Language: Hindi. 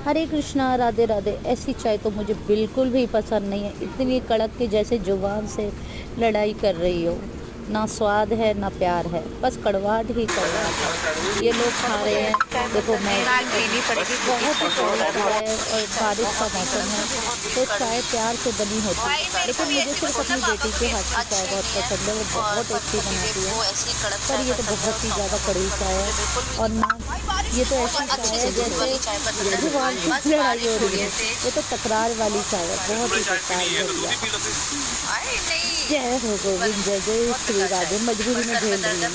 हरे कृष्णा, राधे राधे। ऐसी चाय तो मुझे बिल्कुल भी पसंद नहीं है, इतनी कड़क के जैसे जुबान से लड़ाई कर रही हो। ना स्वाद है ना प्यार है, बस कड़वाहट ही कड़वाहट है। ये लोग खा रहे हैं, देखो मैं बहुत ही कड़वी चाय है और बारिश का मौसम है तो चाय प्यार से बनी होती है, लेकिन मुझे सिर्फ अपनी बेटी के हाथ की चाय बहुत पसंद है, वो बहुत टेस्टी बनाती है। पर ये तो बहुत ही ज़्यादा कड़वी चाय है और ना ये तो ऐसी चाय है जैसे जुबान की लड़ाई हो रही है। ये तो तकरार वाली चाय है, बहुत ही बेकार घटिया। जय हो गोविंद, जय जय श्री राधे। मजबूरी में झेल रही हूँ।